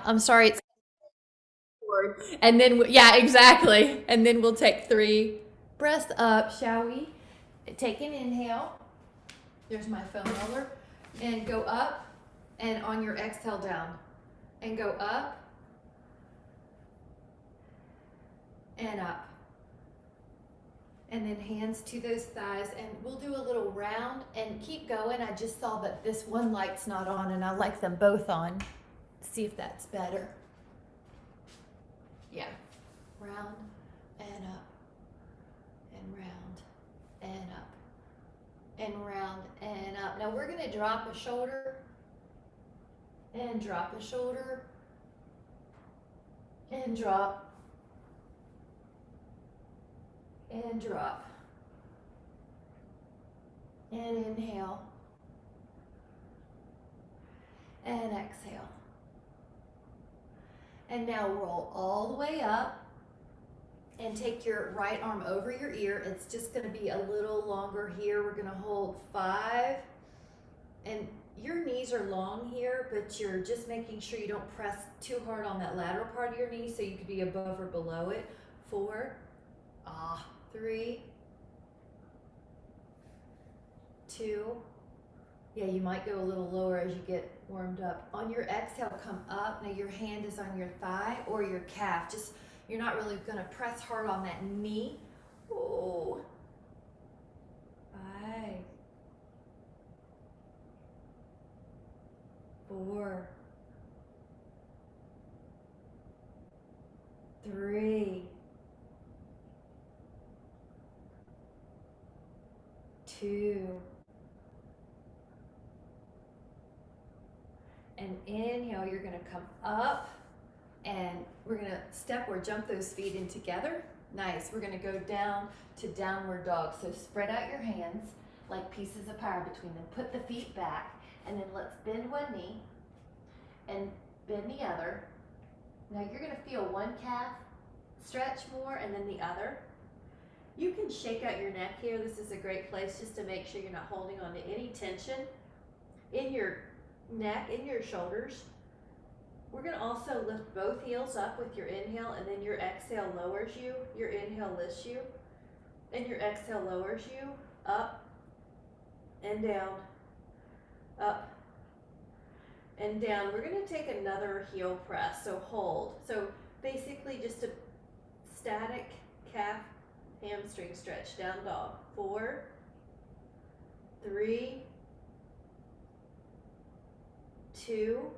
I'm sorry, it's forward. And then, yeah, exactly. And then we'll take 3 breaths up, shall we? Take an inhale. There's my foam roller. And go up, and on your exhale down. And go up, and up. And then hands to those thighs, and we'll do a little round and keep going. I just saw that this one light's not on, and I like them both on. See if that's better. Yeah. Round and up and round and up and round and up. Now we're going to drop a shoulder and drop a shoulder and drop and drop and inhale and exhale. And now roll all the way up and take your right arm over your ear. It's just going to be a little longer here. We're going to hold 5, and your knees are long here, but you're just making sure you don't press too hard on that lateral part of your knee, so you could be above or below it. 4, 3, 2. Yeah, you might go a little lower as you get warmed up. On your exhale, come up. Now your hand is on your thigh or your calf. Just, you're not really going to press hard on that knee. Oh. 5, 4, 3, 2, and inhale. You're going to come up, and we're going to step or jump those feet in together. Nice. We're going to go down to downward dog. So spread out your hands like pieces of pie between them. Put the feet back, and then let's bend one knee and bend the other. Now you're going to feel one calf stretch more and then the other. You can shake out your neck here. This is a great place just to make sure you're not holding on to any tension in your neck, in your shoulders. We're going to also lift both heels up with your inhale, and then your exhale lowers you. Your inhale lifts you, and your exhale lowers you up and down, up and down. We're going to take another heel press, so hold. So basically just a static calf hamstring stretch, down dog. 4, 3, 2.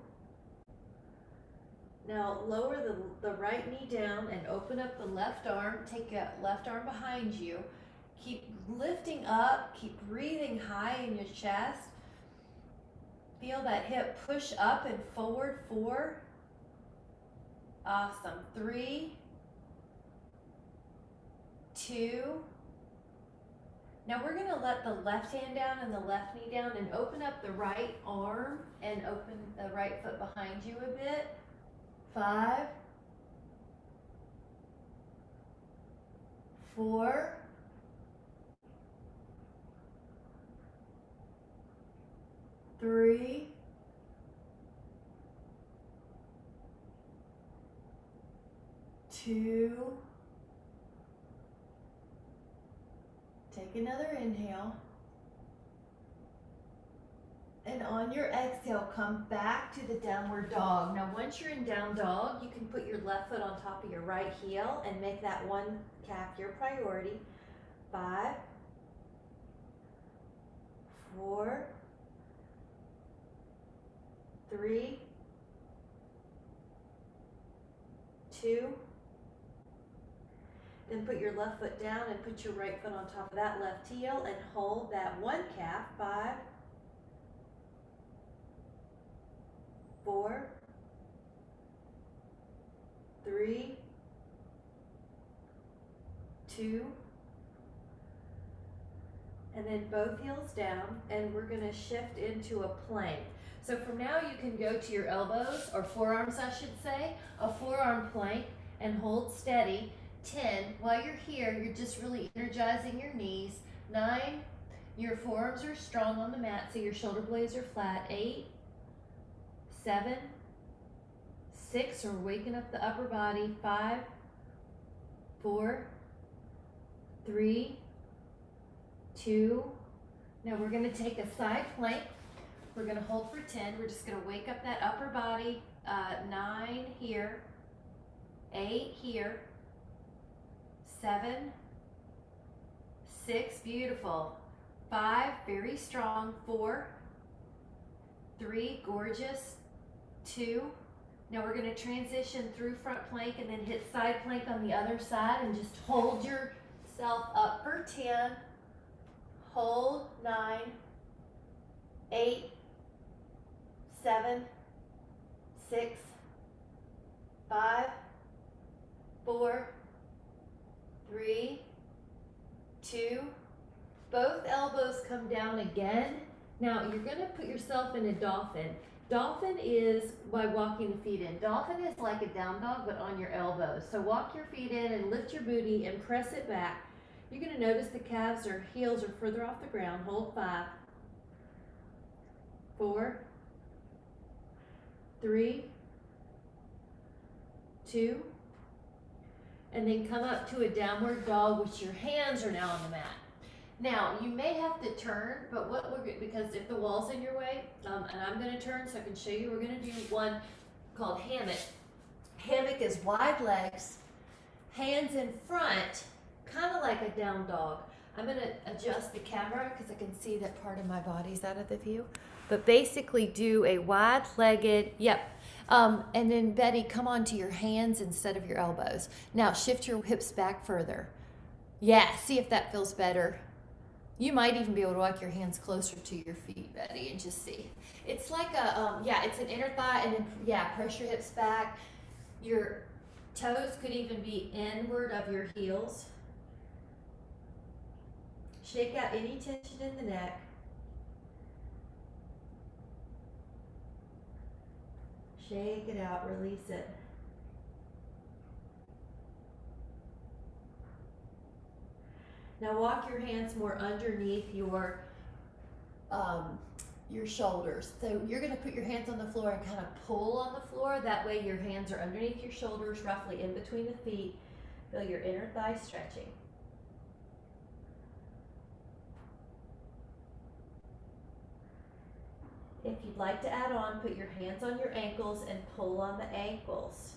Now lower the right knee down and open up the left arm. Take a left arm behind you. Keep lifting up, keep breathing high in your chest. Feel that hip push up and forward. 4. Awesome. 3, 2. Now we're going to let the left hand down and the left knee down and open up the right arm and open the right foot behind you a bit. 5, 4, 3, 2. Take another inhale. And on your exhale, come back to the downward dog. Now once you're in down dog, you can put your left foot on top of your right heel and make that one calf your priority. 5, 4, 3, 2. Then put your left foot down and put your right foot on top of that left heel and hold that one calf. 5, 4, 3, 2, and then both heels down, and we're going to shift into a plank. So from now you can go to your elbows, or forearms I should say, a forearm plank, and hold steady. 10, while you're here, you're just really energizing your knees. 9, your forearms are strong on the mat, so your shoulder blades are flat. 8, 7, 6, so we're waking up the upper body. 5, 4, 3, 2. Now we're going to take a side plank. We're going to hold for 10. We're just going to wake up that upper body. 9 here, 8 here, 7, 6, beautiful. 5, very strong. 4, 3, gorgeous. 2. Now we're going to transition through front plank and then hit side plank on the other side and just hold yourself up for 10. Hold. 9, 8, 7, 6, 5, 4, 3, 2. Both elbows come down again. Now you're going to put yourself in a dolphin. Dolphin is by walking the feet in. Dolphin is like a down dog but on your elbows. So walk your feet in and lift your booty and press it back. You're going to notice the calves or heels are further off the ground. Hold. 5, 4, 3, 2, and then come up to a downward dog, which your hands are now on the mat. Now you may have to turn, but because if the wall's in your way, and I'm going to turn so I can show you, we're going to do one called hammock. Hammock is wide legs, hands in front, kind of like a down dog. I'm going to adjust the camera because I can see that part of my body's out of the view. But basically do a wide-legged, and then Betty, come onto your hands instead of your elbows. Now shift your hips back further. Yeah, see if that feels better. You might even be able to walk your hands closer to your feet, Betty, and just see. It's like a, it's an inner thigh, and then, press your hips back. Your toes could even be inward of your heels. Shake out any tension in the neck. Shake it out, release it. Now walk your hands more underneath your shoulders. So you're going to put your hands on the floor and kind of pull on the floor. That way your hands are underneath your shoulders, roughly in between the feet. Feel your inner thigh stretching. If you'd like to add on, put your hands on your ankles and pull on the ankles.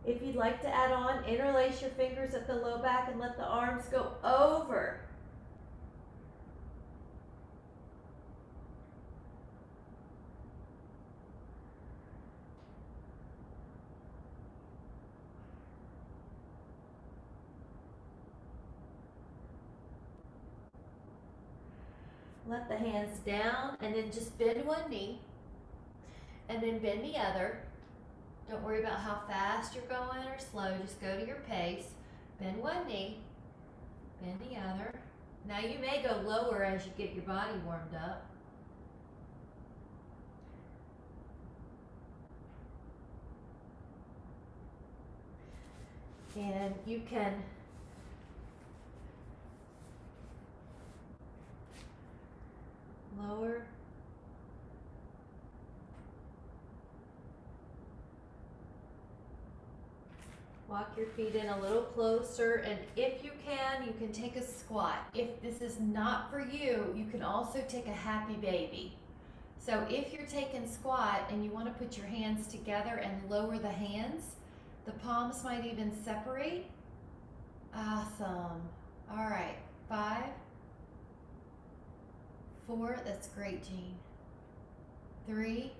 If you'd like to add on, interlace your fingers at the low back and let the arms go over. Let the hands down and then just bend one knee and then bend the other. Don't worry about how fast you're going or slow, just go to your pace. Bend one knee, bend the other. Now you may go lower as you get your body warmed up. And you can lower. Walk your feet in a little closer, and if you can take a squat. If this is not for you, you can also take a happy baby. So if you're taking squat and you want to put your hands together and lower the hands, the palms might even separate. Awesome. All right, 5, 4, that's great, Jean. 3,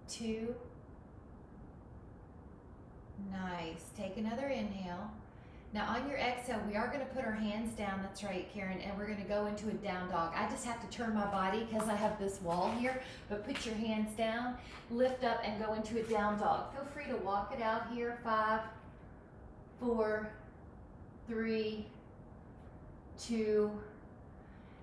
2, nice. Take another inhale. Now on your exhale, we are going to put our hands down. That's right, Karen. And we're going to go into a down dog. I just have to turn my body because I have this wall here. But put your hands down, lift up, and go into a down dog. Feel free to walk it out here. 5, 4, 3, 2,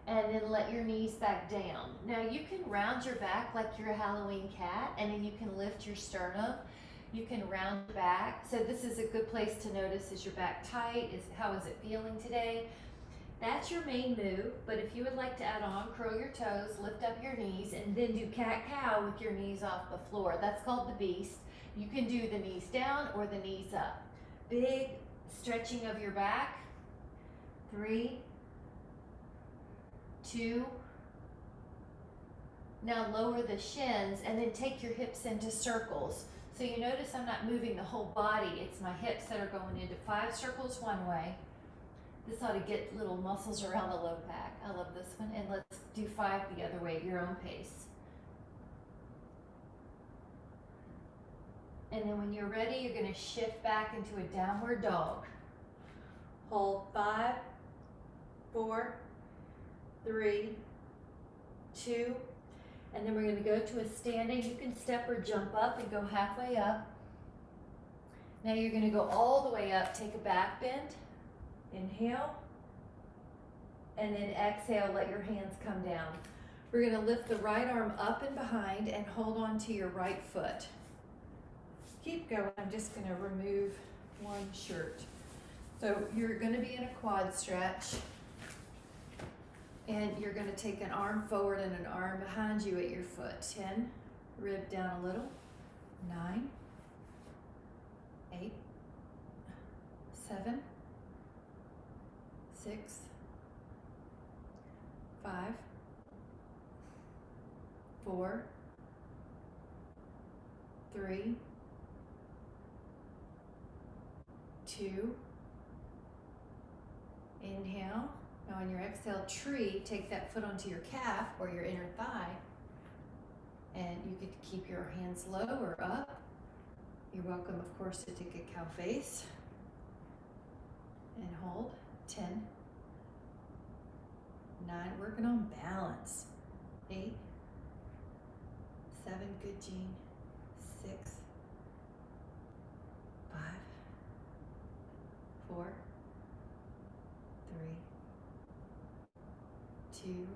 and then let your knees back down. Now you can round your back like you're a Halloween cat, and then you can lift your sternum. You can round back. So this is a good place to notice, is your back tight? How is it feeling today? That's your main move, but if you would like to add on, curl your toes, lift up your knees, and then do cat-cow with your knees off the floor. That's called the beast. You can do the knees down or the knees up. Big stretching of your back. 3, 2. Now lower the shins and then take your hips into circles. So you notice I'm not moving the whole body. It's my hips that are going into 5 circles one way. This ought to get little muscles around the low back. I love this one. And let's do 5 the other way at your own pace. And then when you're ready, you're going to shift back into a downward dog. Hold 5, 4, 3, 2, and then we're going to go to a standing. You can step or jump up and go halfway up. Now you're going to go all the way up. Take a back bend. Inhale. And then exhale, let your hands come down. We're going to lift the right arm up and behind and hold on to your right foot. Keep going. I'm just going to remove one shirt. So you're going to be in a quad stretch. And you're going to take an arm forward and an arm behind you at your foot. 10, rib down a little. 9, 8, 7, 6, 5, 4, 3, 2. Inhale. Now on your exhale, tree, take that foot onto your calf or your inner thigh. And you get to keep your hands low or up. You're welcome, of course, to take a cow face. And hold. 10, 9, working on balance. 8, 7, good Jean. 6, 5, 4, 3, 2.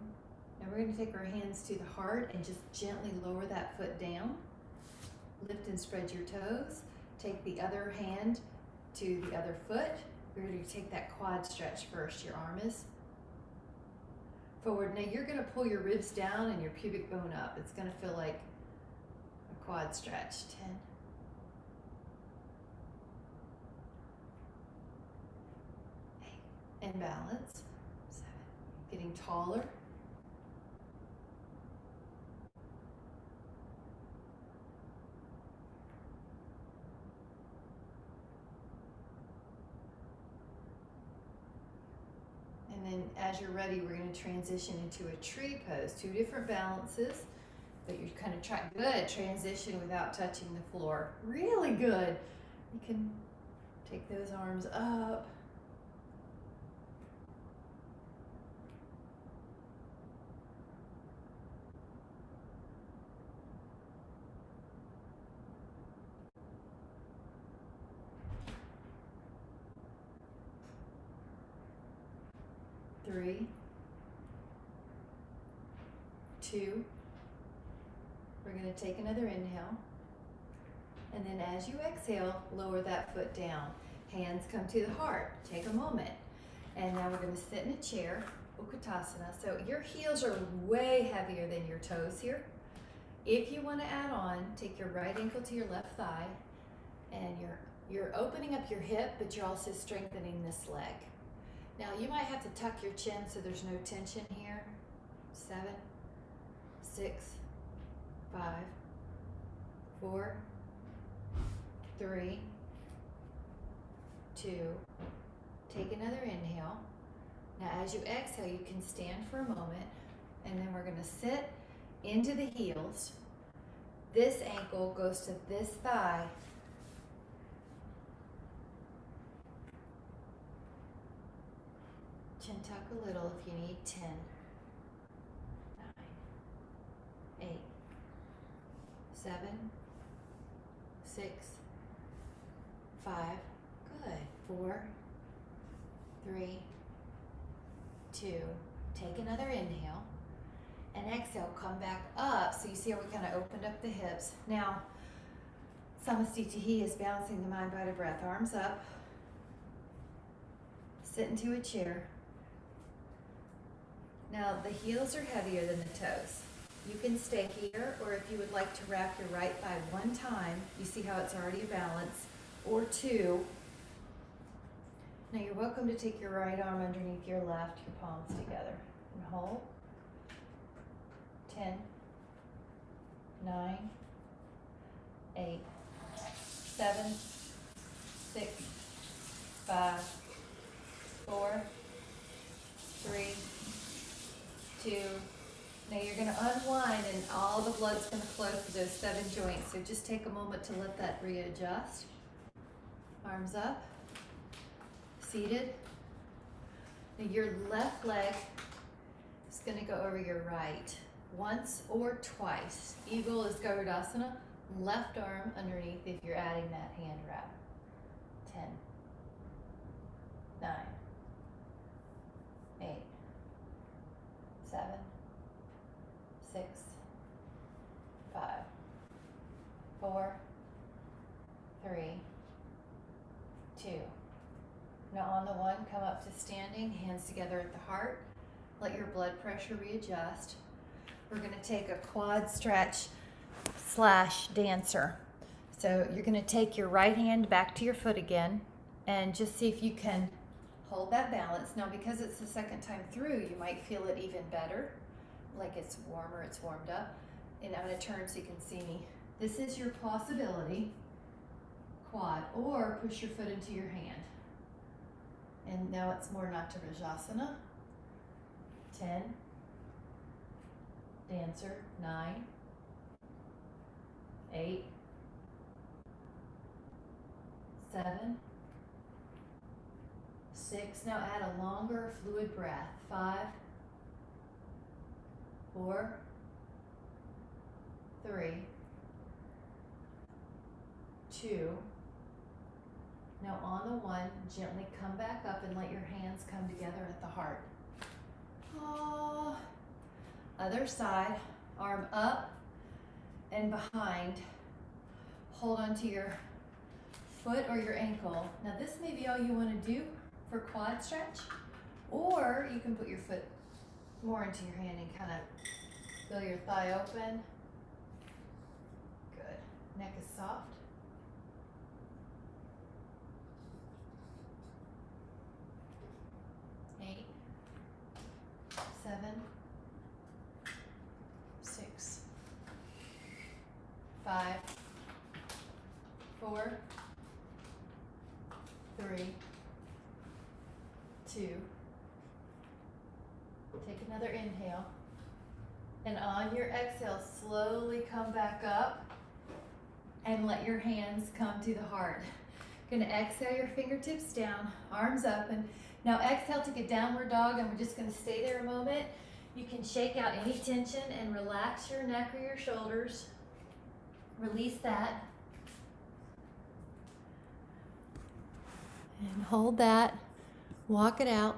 Now we're going to take our hands to the heart and just gently lower that foot down. Lift and spread your toes. Take the other hand to the other foot. We're going to take that quad stretch first. Your arm is forward. Now you're going to pull your ribs down and your pubic bone up. It's going to feel like a quad stretch. 10. And balance. 7. Getting taller. 'And then as you're ready, we're going to transition into a tree pose. 2 different balances, but you're kind of trying. Good. Transition without touching the floor. Really good. You can take those arms up. Three, 2. We're going to take another inhale. And then as you exhale, lower that foot down. Hands come to the heart. Take a moment. And now we're going to sit in a chair, Utkatasana. So your heels are way heavier than your toes here. If you want to add on, take your right ankle to your left thigh. And you're opening up your hip, but you're also strengthening this leg. Now you might have to tuck your chin so there's no tension here. 7, 6, 5, 4, 3, 2. Take another inhale. Now as you exhale, you can stand for a moment, and then we're going to sit into the heels. This ankle goes to this thigh. Chin tuck a little if you need. 10, 9, 8, 7, 6, 5, good. 4, 3, 2. Take another inhale and exhale. Come back up. So you see how we kind of opened up the hips. Now, Samastitihi is balancing the mind, body, breath. Arms up. Sit into a chair. Now the heels are heavier than the toes. You can stay here, or if you would like to wrap your right thigh one time, you see how it's already a balance, or two. Now you're welcome to take your right arm underneath your left, your palms together, and hold. 10, 9, 8, 7, 6, 5, 4, 3, 2. Now you're going to unwind and all the blood's going to flow through those 7 joints. So just take a moment to let that readjust. Arms up. Seated. Now your left leg is going to go over your right once or twice. Eagle is Garudasana. Left arm underneath if you're adding that hand wrap. 10, 9, 8, 7, 6, 5, 4, 3, 2. Now on the one, come up to standing, hands together at the heart. Let your blood pressure readjust. We're going to take a quad stretch / dancer. So you're going to take your right hand back to your foot again and just see if you can hold that balance. Now because it's the second time through, you might feel it even better, like it's warmer, it's warmed up. And I'm going to turn so you can see me. This is your possibility, quad, or push your foot into your hand. And now it's more Natarajasana. 10, dancer, 9, 8, 7, 6. Now add a longer fluid breath. 5, 4, 3, 2. Now on the one, gently come back up and let your hands come together at the heart. Oh. Other side, arm up and behind. Hold onto your foot or your ankle. Now this may be all you want to do for quad stretch, or you can put your foot more into your hand and kind of feel your thigh open. Good. Neck is soft. Eight, 7, 6, 5, 4, 3, 2. Take another inhale. And on your exhale, slowly come back up and let your hands come to the heart. Gonna exhale your fingertips down, arms up, and now exhale, take a downward dog, and we're just gonna stay there a moment. You can shake out any tension and relax your neck or your shoulders. Release that. And hold that. Walk it out.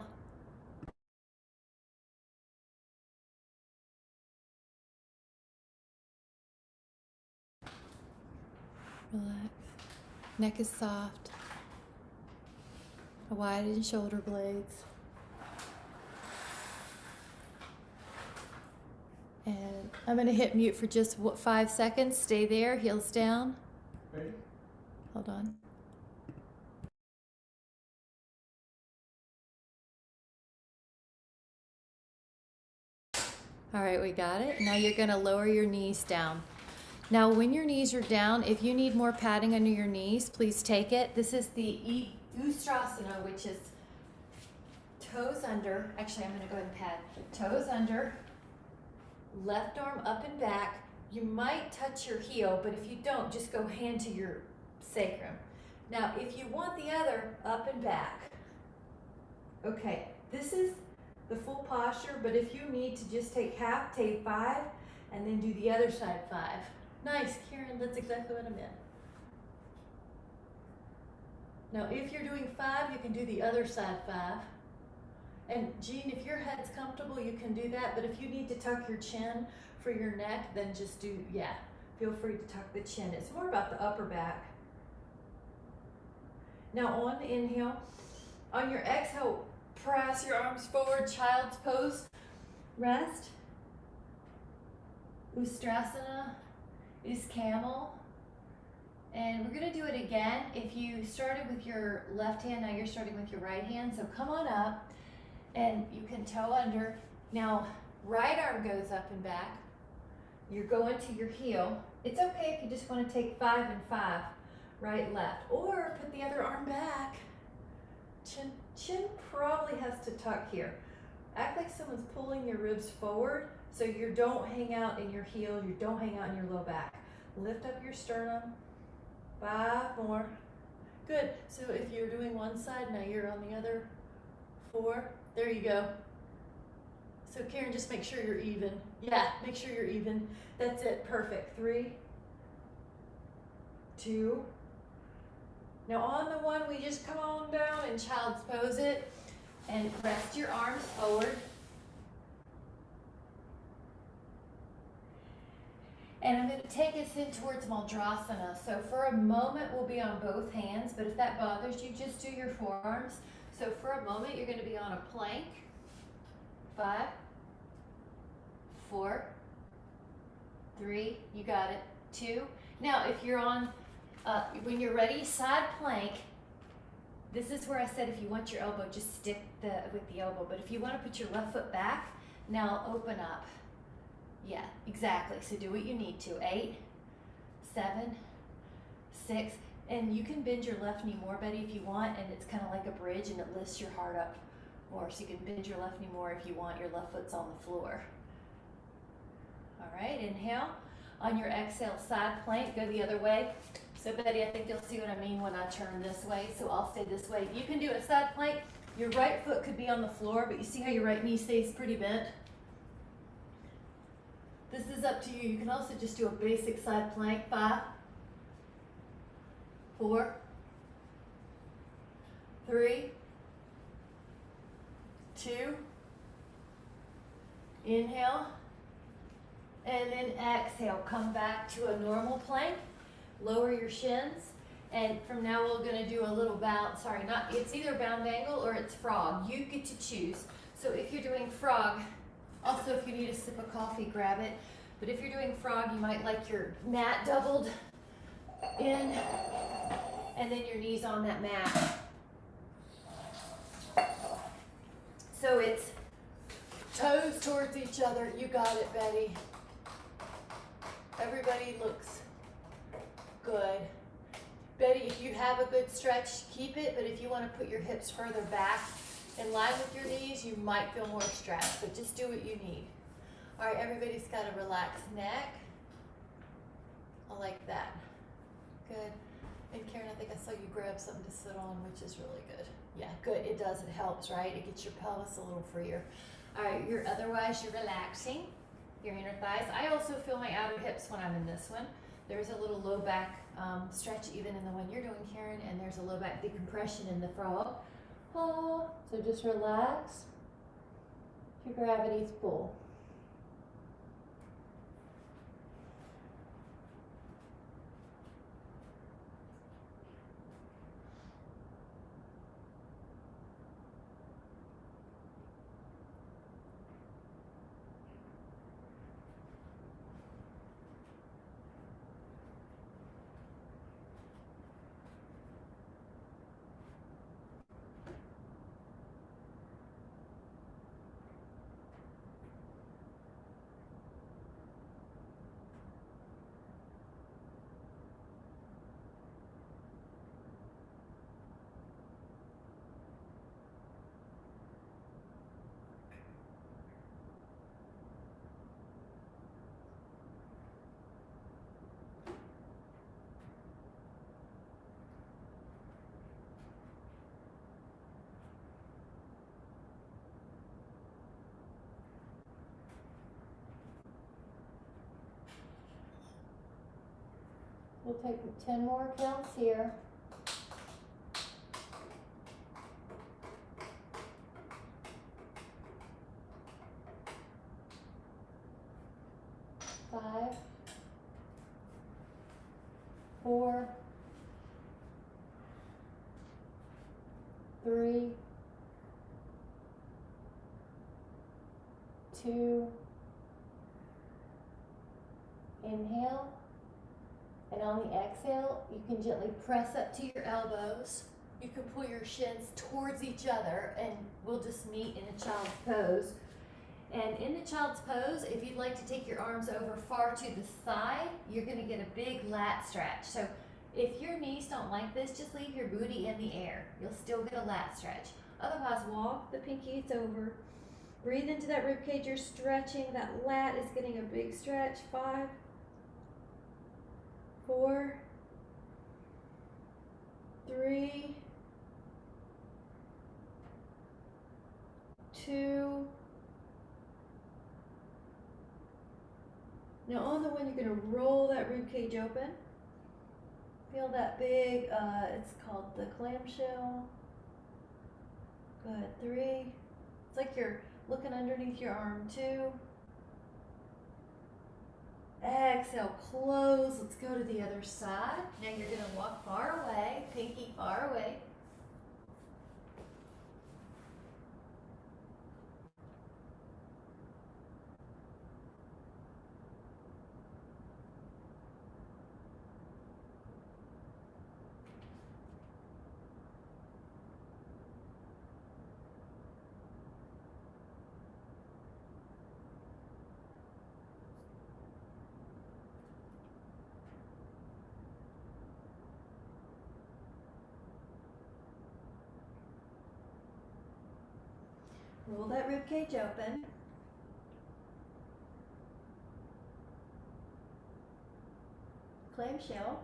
Relax. Neck is soft. Widen shoulder blades. And I'm going to hit mute for just 5 seconds. Stay there, heels down. Ready? Hold on. All right, we got it. Now you're going to lower your knees down. Now when your knees are down, if you need more padding under your knees, please take it. This is the Ustrasana, which is toes under. Actually, I'm going to go ahead and pad. Toes under, left arm up and back. You might touch your heel, but if you don't, just go hand to your sacrum. Now, if you want the other, up and back. Okay, this is the full posture, but if you need to just take half, take 5, and then do the other side 5. Nice, Karen, that's exactly what I meant. Now, if you're doing 5, you can do the other side 5. And Jean, if your head's comfortable, you can do that, but if you need to tuck your chin for your neck, then just do, Feel free to tuck the chin. It's more about the upper back. Now on the inhale, on your exhale, press your arms forward, child's pose. Rest. Ustrasana is camel. And we're gonna do it again. If you started with your left hand, now you're starting with your right hand. So come on up and you can toe under. Now, right arm goes up and back. You're going to your heel. It's okay if you just want to take 5 and 5, right, left, or put the other arm back. Chin probably has to tuck here. Act like someone's pulling your ribs forward so you don't hang out in your heel, you don't hang out in your low back. Lift up your sternum. 5 more. Good. So if you're doing one side, now you're on the other. 4. There you go. So Karen, just make sure you're even. Yeah, make sure you're even. That's it. Perfect. 3, 2. Now on the one, we just come on down and child's pose it and rest your arms forward. And I'm going to take us in towards Maldrasana. So for a moment, we'll be on both hands, but if that bothers you, just do your forearms. So for a moment, you're going to be on a plank. 5, 4, 3, you got it, 2. Now, if you're on, when you're ready, side plank, this is where I said if you want your elbow, just stick with the elbow. But if you want to put your left foot back, now open up. Yeah, exactly. So do what you need to. 8, 7, 6, and you can bend your left knee more, Betty, if you want, and it's kind of like a bridge, and it lifts your heart up more. So you can bend your left knee more if you want. Your left foot's on the floor. All right, inhale. On your exhale, side plank, go the other way. So Betty, I think you'll see what I mean when I turn this way. So I'll stay this way. You can do a side plank. Your right foot could be on the floor, but you see how your right knee stays pretty bent? This is up to you. You can also just do a basic side plank. 5, 4, 3, 2, inhale, and then exhale. Come back to a normal plank. Lower your shins, and from now we're going to do a little bound. Sorry, not. It's either bound angle or it's frog. You get to choose. So if you're doing frog, also if you need a sip of coffee, grab it. But if you're doing frog, you might like your mat doubled in, and then your knees on that mat. So it's toes towards each other. You got it, Betty. Everybody looks good. Betty, if you have a good stretch, keep it, but if you want to put your hips further back in line with your knees, you might feel more stretch, but just do what you need. All right, everybody's got a relaxed neck. I like that. Good. And Karen, I think I saw you grab something to sit on, which is really good. Yeah, good. It does. It helps, right? It gets your pelvis a little freer. All right, otherwise you're relaxing your inner thighs. I also feel my outer hips when I'm in this one. There's a little low back stretch even in the one you're doing, Karen, and there's a low back decompression in the frog. Oh, so just relax. Your gravity's pull. We'll take 10 more counts here. 5, 2. Inhale. And on the exhale, you can gently press up to your elbows. You can pull your shins towards each other, and we'll just meet in a child's pose. And in the child's pose, if you'd like to take your arms over far to the side, you're going to get a big lat stretch. So if your knees don't like this, just leave your booty in the air. You'll still get a lat stretch. Otherwise, walk the pinkies over. Breathe into that rib cage. You're stretching. That lat is getting a big stretch. 5, 4, 3, 2. Now on the one, you're going to roll that rib cage open. Feel that big, it's called the clamshell. Good. 3. It's like you're looking underneath your arm. 2. Exhale, close. Let's go to the other side. Now you're going to walk far away, pinky far away. Roll that rib cage open. Clamshell.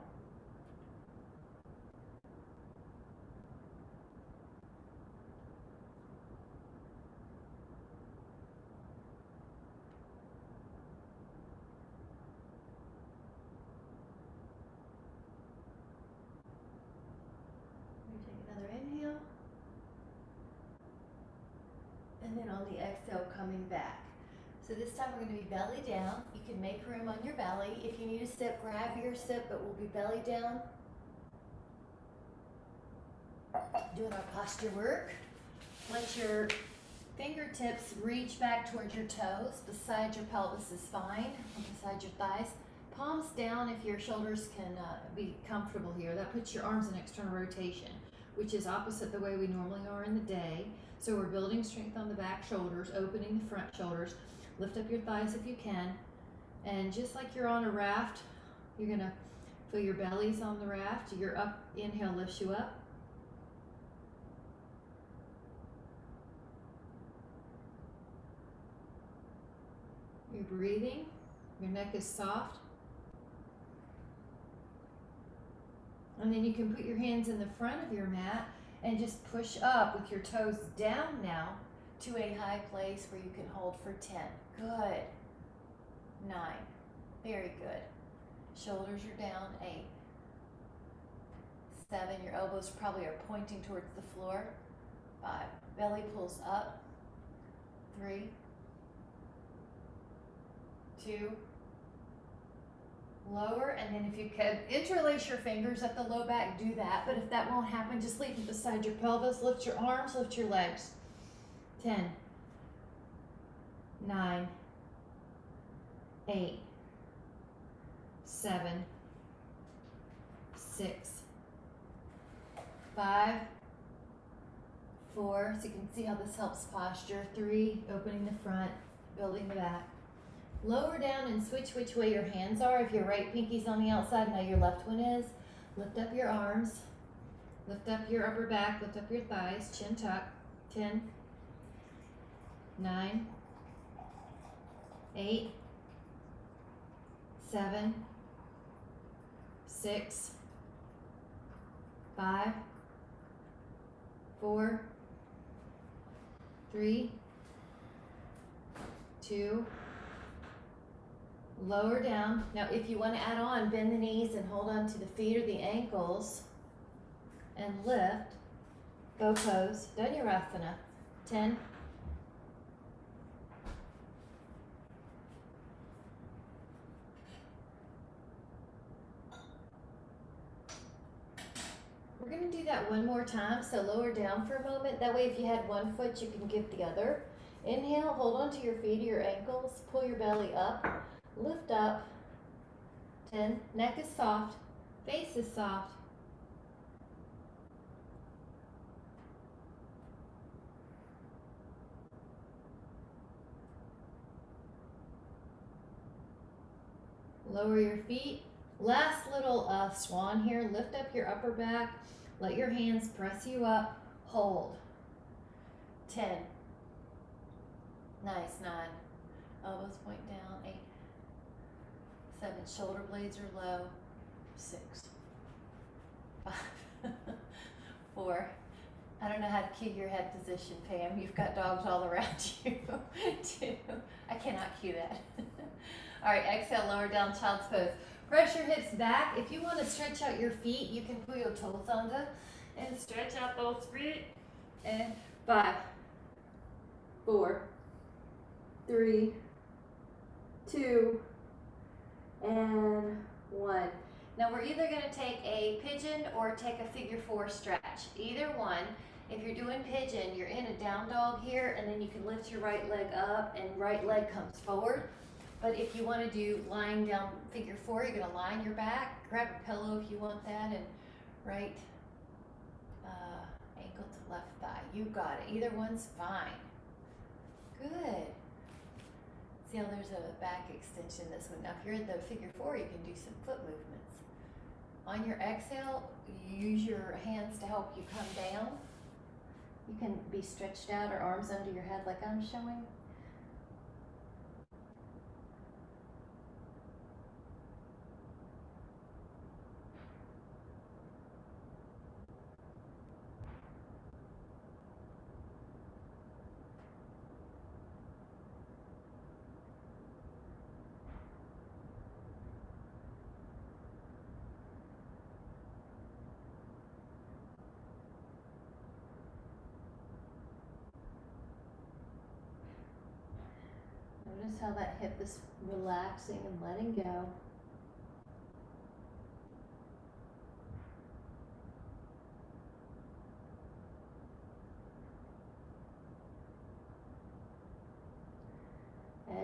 Take another inhale. And then on the exhale, coming back. So this time we're going to be belly down. You can make room on your belly. If you need a sip, grab your sip, but we'll be belly down. Doing our posture work. Let your fingertips reach back towards your toes. Beside your pelvis is fine, beside your thighs. Palms down if your shoulders can be comfortable here. That puts your arms in external rotation, which is opposite the way we normally are in the day. So we're building strength on the back shoulders, opening the front shoulders. Lift up your thighs if you can. And just like you're on a raft, you're gonna feel your bellies on the raft. Your up inhale lifts you up. You're breathing. Your neck is soft. And then you can put your hands in the front of your mat and just push up with your toes down now to a high place where you can hold for 10. Good. 9. Very good. Shoulders are down. 8. 7. Your elbows probably are pointing towards the floor. 5. Belly pulls up. 3. 2. Lower, and then if you could interlace your fingers at the low back, do that. But if that won't happen, just leave it beside your pelvis. Lift your arms, lift your legs. 10, 9, 8, 7, 6, 5, 4. So you can see how this helps posture. 3, opening the front, building the back. Lower down and switch which way your hands are. If your right pinky's on the outside, now your left one is. Lift up your arms. Lift up your upper back. Lift up your thighs. Chin tuck. 10, 9, 8, 7, 6, 5, 4, 3, 2, lower down. Now if you want to add on, bend the knees and hold on to the feet or the ankles and lift. Bow pose. Dhanurasana. 10, 1 more time. So lower down for a moment. That way if you had one foot, you can give the other. Inhale, hold on to your feet or your ankles, pull your belly up, lift up. 10, neck is soft, face is soft. Lower your feet. Last little swan here. Lift up your upper back. Let your hands press you up. Hold. 10. Nice. 9. Elbows point down. 8. 7. Shoulder blades are low. 6. 5. 4. I don't know how to cue your head position, Pam. You've got dogs all around you. 2. I cannot cue that. All right, exhale, lower down, child's pose. Press your hips back. If you want to stretch out your feet, you can pull your toes under and stretch out those feet. And 5, 4, 3, 2, and 1. Now we're either going to take a pigeon or take a figure 4 stretch. Either one. If you're doing pigeon, you're in a down dog here, and then you can lift your right leg up and right leg comes forward. But if you want to do lying down figure 4, you're going to lie on your back, grab a pillow if you want that, and right ankle to left thigh. You got it. Either one's fine. Good. See how there's a back extension this one. Now if you're in the figure 4, you can do some foot movements. On your exhale, use your hands to help you come down. You can be stretched out or arms under your head like I'm showing. Notice how that hip is relaxing and letting go.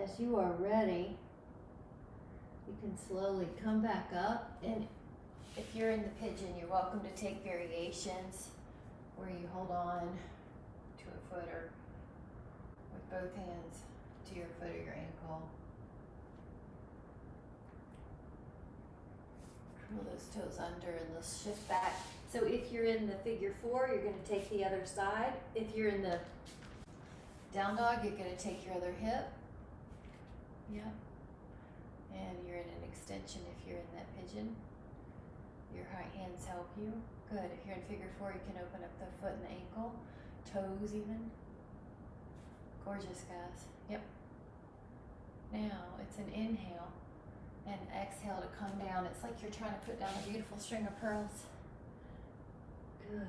As you are ready, you can slowly come back up, and if you're in the pigeon, you're welcome to take variations where you hold on to a foot or with both hands to your foot or your ankle. Curl those toes under and let's shift back. So if you're in the figure 4, you're going to take the other side. If you're in the down dog, you're going to take your other hip. Yep. And you're in an extension if you're in that pigeon. Your right hands help you. Good. If you're in figure 4, you can open up the foot and the ankle, toes even. Gorgeous, guys. Yep. Now it's an inhale and exhale to come down. It's like you're trying to put down a beautiful string of pearls. Good.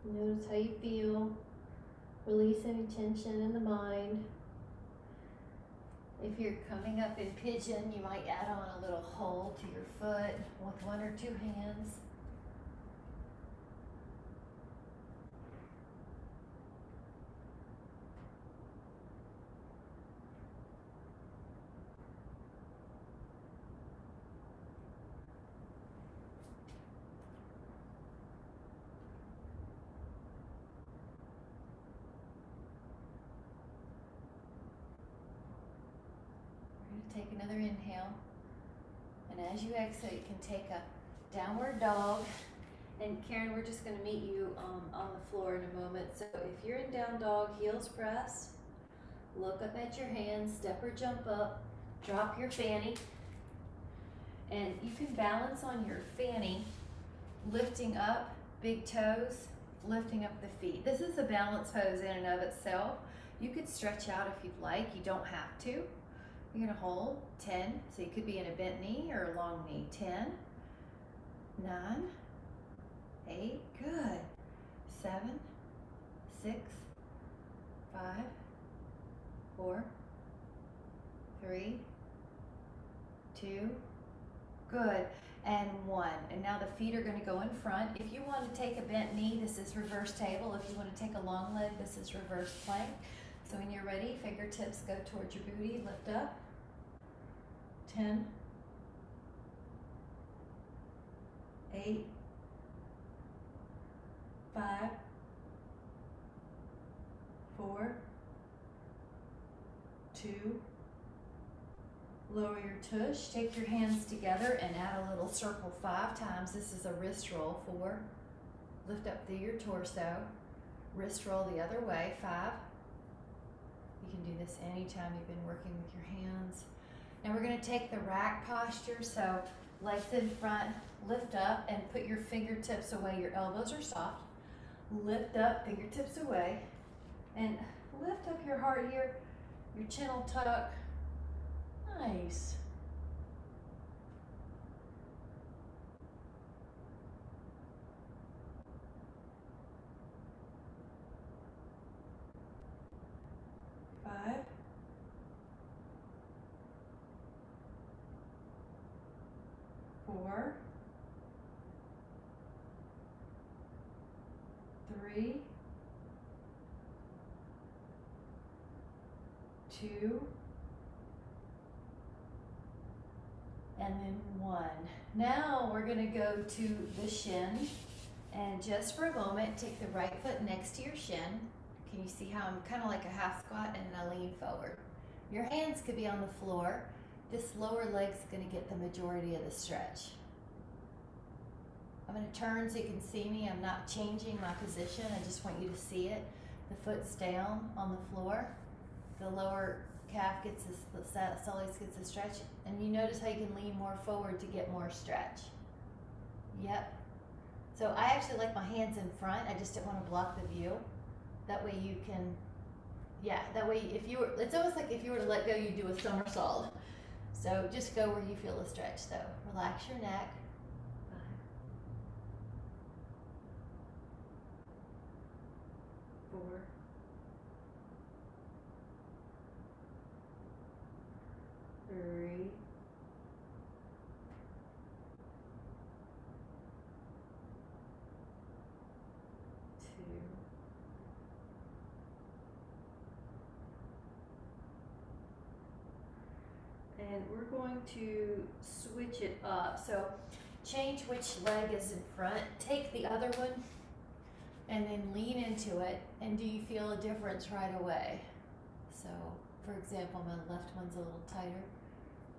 Notice how you feel. Release any tension in the mind. If you're coming up in pigeon, you might add on a little hold to your foot with 1 or 2 hands. Take another inhale. And as you exhale, you can take a downward dog. And Karen, we're just going to meet you on the floor in a moment. So if you're in down dog, heels pressed, look up at your hands, step or jump up, drop your fanny. And you can balance on your fanny, lifting up big toes, lifting up the feet. This is a balance pose in and of itself. You could stretch out if you'd like. You don't have to. You're gonna hold 10. So you could be in a bent knee or a long knee. 10, 9, 8, good. 7, 6, 5, 4, 3, 2, good. And 1. And now the feet are going to go in front. If you want to take a bent knee, this is reverse table. If you want to take a long leg, this is reverse plank. So when you're ready, fingertips go towards your booty, lift up. 10, 8, 5, 4, 2, lower your tush, take your hands together and add a little circle 5 times. This is a wrist roll. 4, lift up through your torso, wrist roll the other way. 5, you can do this anytime you've been working with your hands. Now we're going to take the rack posture, so legs in front, lift up and put your fingertips away. Your elbows are soft. Lift up, fingertips away, and lift up your heart here. Your chin will tuck. Nice. Five. 4, 3, 2, and then 1. Now we're going to go to the shin, and just for a moment, take the right foot next to your shin. Can you see how I'm kind of like a half squat and I lean forward? Your hands could be on the floor. This lower leg's going to get the majority of the stretch. I'm going to turn so you can see me. I'm not changing my position. I just want you to see it. The foot's down on the floor. The lower calf gets this, the soleus gets a stretch. And you notice how you can lean more forward to get more stretch. Yep. So I actually like my hands in front. I just didn't want to block the view. That way you can, yeah, that way if you were, it's almost like if you were to let go, you do a somersault. So just go where you feel the stretch though. Relax your neck. 5, 4, 3, 2, and we're going to switch it up. So change which leg is in front. Take the other one and then lean into it. And do you feel a difference right away? So for example, my left one's a little tighter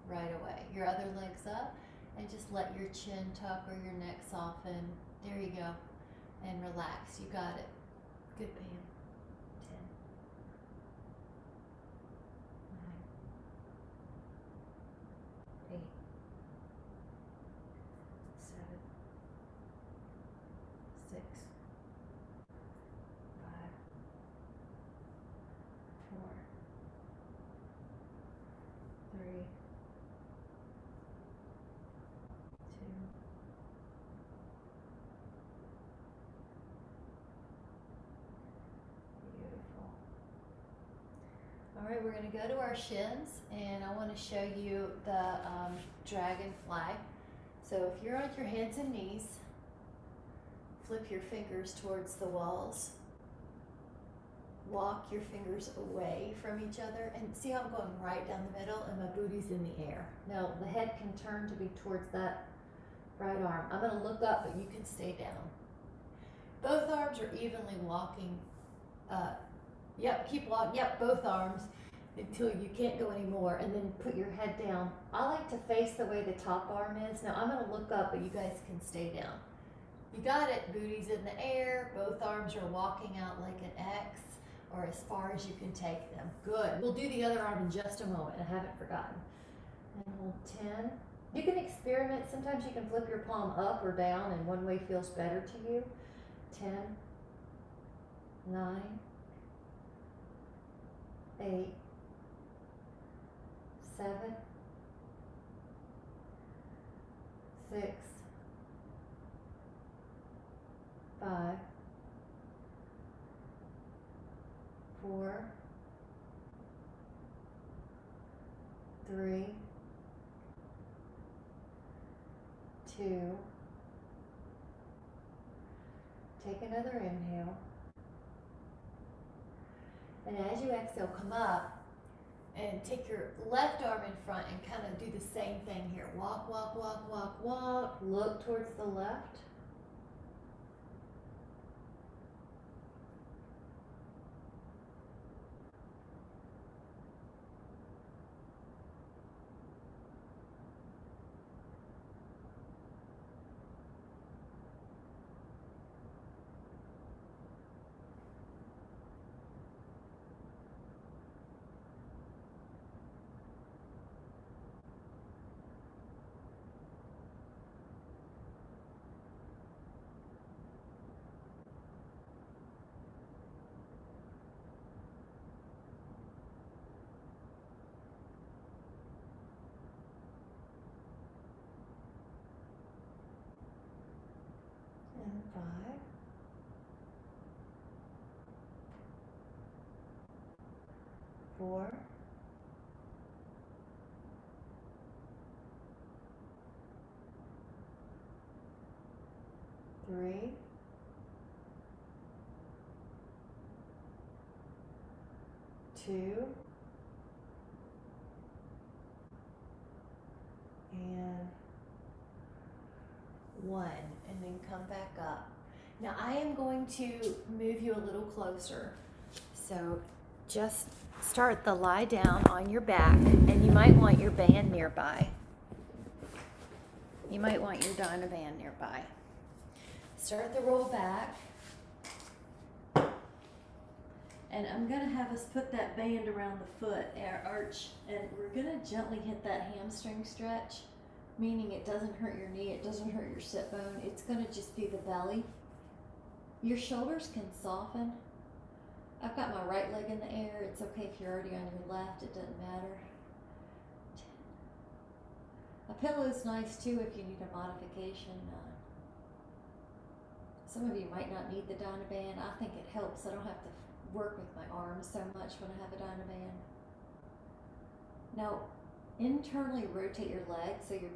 right away. Your other leg's up and just let your chin tuck or your neck soften. There you go. And relax. You got it. Good, Pam. 10, 9, 8, 7, 6, 5, 4, 3, 2, beautiful. All right, we're going to go to our shins, and I want to show you the Dragonfly. So if you're on your hands and knees, flip your fingers towards the walls. Walk your fingers away from each other, and see how I'm going right down the middle and my booty's in the air. Now the head can turn to be towards that right arm. I'm going to look up, but you can stay down. Both arms are evenly walking. Yep, keep walking. Yep, both arms. until you can't go anymore, and then put your head down. I like to face the way the top arm is. Now I'm gonna look up, but you guys can stay down. You got it, booty's in the air, both arms are walking out like an X, or as far as you can take them. Good. We'll do the other arm in just a moment, I haven't forgotten. And hold 10. You can experiment, sometimes you can flip your palm up or down and one way feels better to you. 10, 9, 8, 7, 6, 5, 4, 3, 2. Take another inhale. And as you exhale, come up and take your left arm in front and kind of do the same thing here. Walk, walk, walk, walk, walk. Look towards the left. And 5, 4, 3, 2, and 1, and then come back up. Now I am going to move you a little closer. So just start the lie down on your back, and you might want your band nearby. You might want your dyno band nearby. Start the roll back. And I'm gonna have us put that band around the foot, our arch, and we're gonna gently hit that hamstring stretch, meaning it doesn't hurt your knee, it doesn't hurt your sit bone, it's gonna just be the belly. Your shoulders can soften. I've got my right leg in the air, it's okay if you're already on your left, it doesn't matter. 10. A pillow is nice too if you need a modification. Some of you might not need the dyno band. I think it helps. I don't have to work with my arms so much when I have a dyno band. Now, internally rotate your legs so your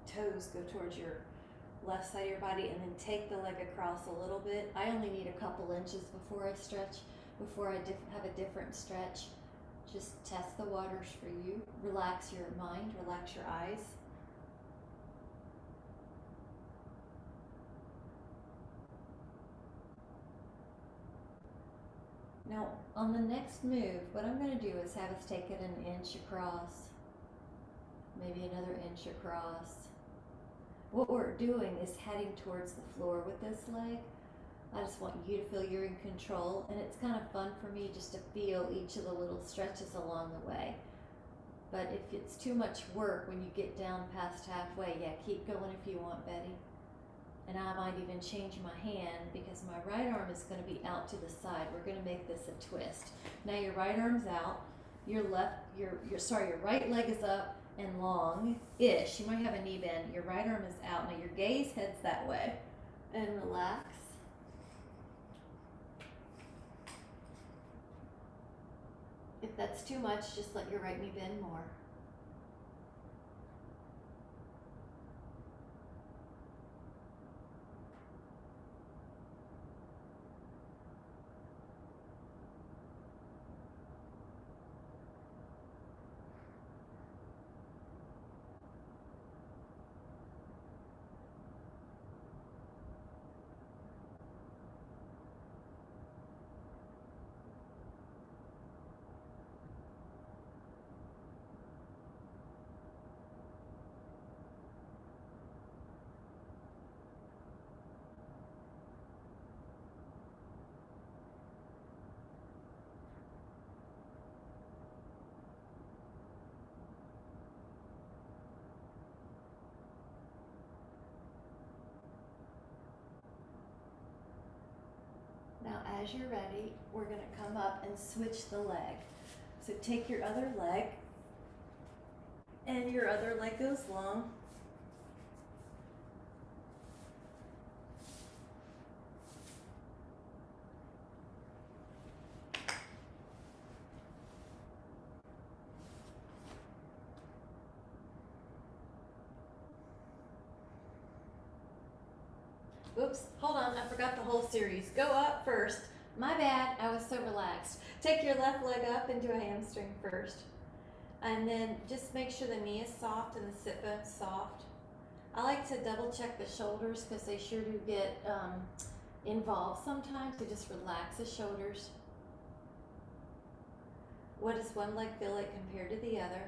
toes go towards your left side of your body, and then take the leg across a little bit. I only need a couple inches before I stretch, before I have a different stretch. Just test the waters for you. Relax your mind, relax your eyes. Now, on the next move, what I'm going to do is have us take it an inch across, maybe another inch across. What we're doing is heading towards the floor with this leg. I just want you to feel you're in control, and it's kind of fun for me just to feel each of the little stretches along the way. But if it's too much work when you get down past halfway, yeah, keep going if you want, Betty. And I might even change my hand because my right arm is going to be out to the side. We're going to make this a twist. Now your right arm's out, your right leg is up and long-ish. You might have a knee bend. Your right arm is out. Now your gaze heads that way. And relax. If that's too much, just let your right knee bend more. as you're ready, we're gonna come up and switch the leg. So take your other leg, and your other leg goes long. Oops, hold on, I forgot the whole series. Go up first. My bad, I was so relaxed. Take your left leg up and do a hamstring first. And then just make sure the knee is soft and the sit bone's soft. I like to double check the shoulders because they sure do get involved sometimes. So just relax the shoulders. What does one leg feel like compared to the other?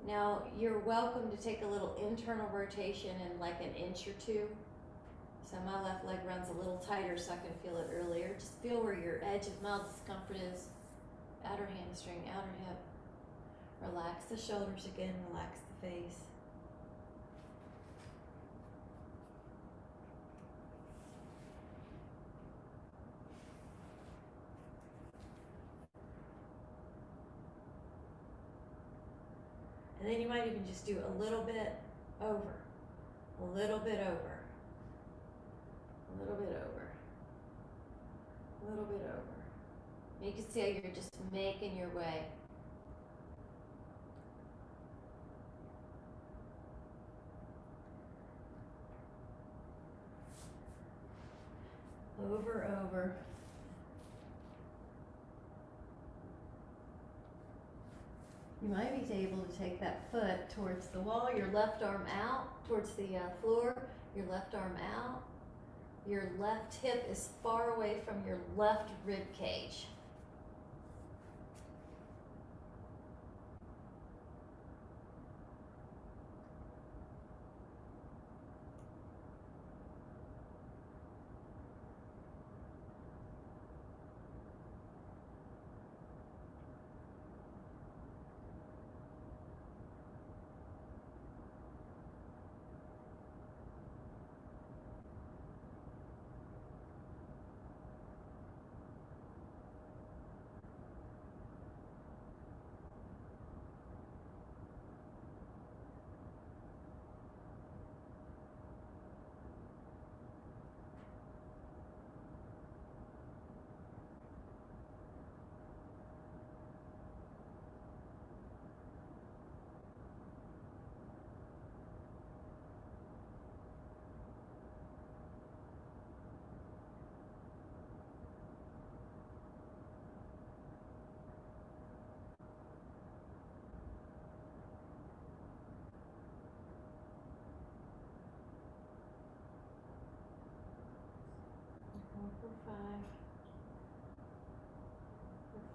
Now, you're welcome to take a little internal rotation in like an inch or two. So my left leg runs a little tighter so I can feel it earlier. Just feel where your edge of mild discomfort is. Outer hamstring, outer hip. Relax the shoulders again, relax the face. And then you might even just do a little bit over, a little bit over, a little bit over, a little bit over. You can see how you're just making your way. Over, over. You might be able to take that foot towards the wall, your left arm out towards the floor, your left arm out. Your left hip is far away from your left rib cage. For 5,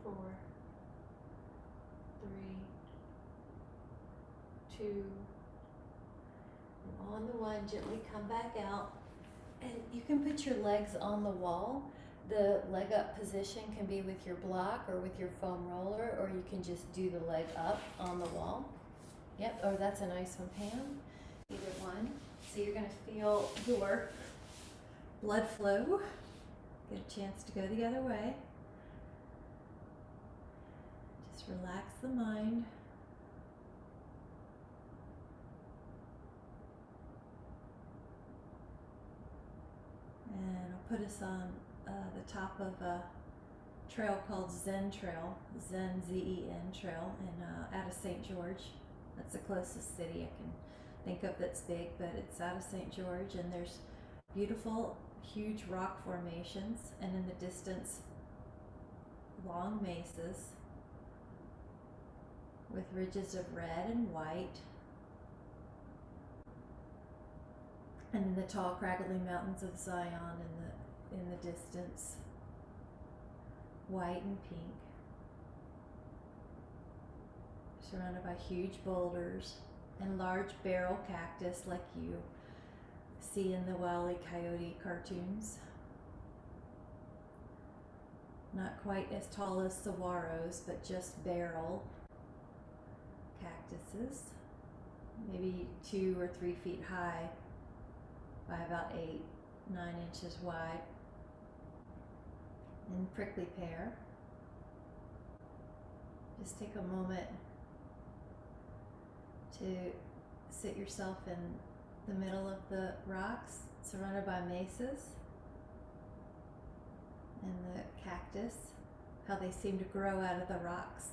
for 4, 3, 2, and on the one, gently come back out. And you can put your legs on the wall. The leg up position can be with your block or with your foam roller, or you can just do the leg up on the wall. Yep, oh, that's a nice one, Pam. Either one. So you're gonna feel your blood flow. Get a chance to go the other way. Just relax the mind. And I'll put us on the top of a trail called Zen Trail, Zen, Z-E-N Trail, out of St. George. That's the closest city I can think of that's big, but it's out of St. George, and there's beautiful huge rock formations, and in the distance long mesas with ridges of red and white, and then the tall craggly mountains of Zion in the distance, white and pink, surrounded by huge boulders and large barrel cactus like you see in the Wile E. Coyote cartoons. Not quite as tall as saguaros, but just barrel cactuses, maybe 2 or 3 feet high by about 8, 9 inches wide. in prickly pear. Just take a moment to sit yourself in the middle of the rocks, surrounded by mesas and the cactus, how they seem to grow out of the rocks.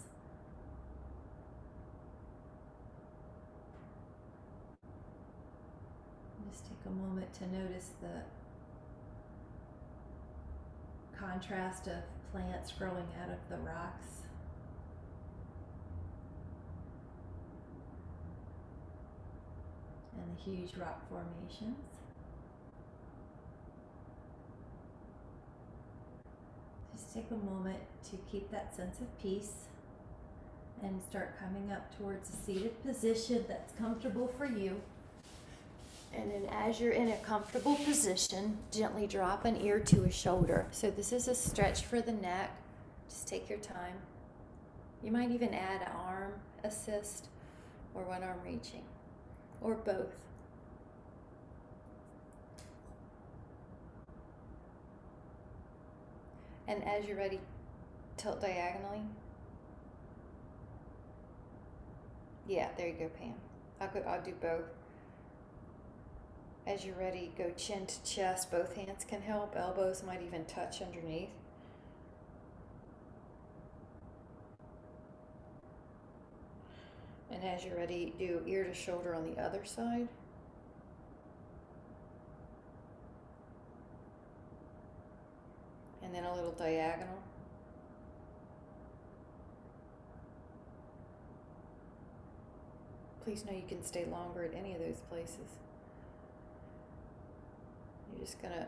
Just take a moment to notice the contrast of plants growing out of the rocks. And the huge rock formations. Just take a moment to keep that sense of peace and start coming up towards a seated position that's comfortable for you. And then as you're in a comfortable position, gently drop an ear to a shoulder. So this is a stretch for the neck. Just take your time. You might even add an arm assist or one arm reaching, or both. And as you're ready, tilt diagonally. Yeah, there you go, Pam. I'll do both. As you're ready, go chin to chest. Both hands can help. Elbows might even touch underneath. And as you're ready, do ear to shoulder on the other side. And then a little diagonal. Please know you can stay longer at any of those places. You're just going to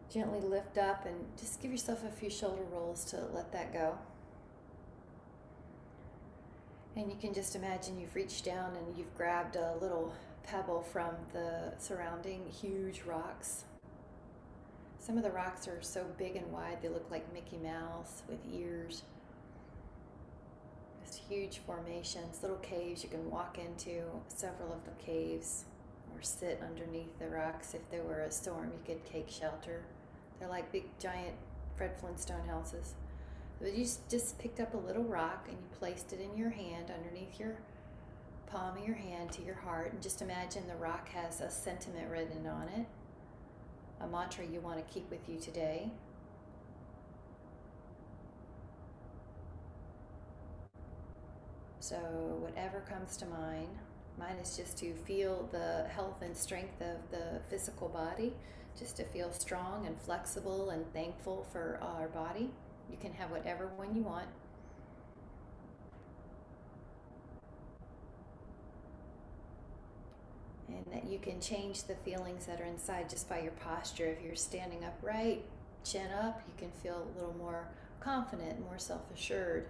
gently lift up and just give yourself a few shoulder rolls to let that go. And you can just imagine you've reached down and you've grabbed a little pebble from the surrounding huge rocks. Some of the rocks are so big and wide they look like Mickey Mouse with ears. Just huge formations, little caves you can walk into, several of the caves, or sit underneath the rocks. If there were a storm, you could take shelter. They're like big, giant Fred Flintstone houses. So you just picked up a little rock and you placed it in your hand underneath your palm of your hand to your heart. And just imagine the rock has a sentiment written on it, a mantra you want to keep with you today. So whatever comes to mind. Mine is just to feel the health and strength of the physical body, just to feel strong and flexible and thankful for our body. You can have whatever one you want. And that you can change the feelings that are inside just by your posture. If you're standing upright, chin up, you can feel a little more confident, more self-assured.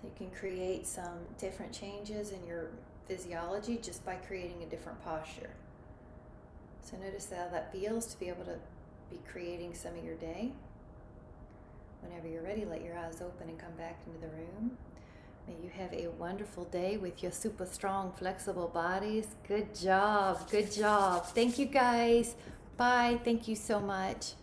So you can create some different changes in your physiology just by creating a different posture. So notice how that feels to be able to be creating some of your day. Whenever you're ready, let your eyes open and come back into the room. May you have a wonderful day with your super strong, flexible bodies. Good job. Good job. Thank you, guys. Bye. Thank you so much.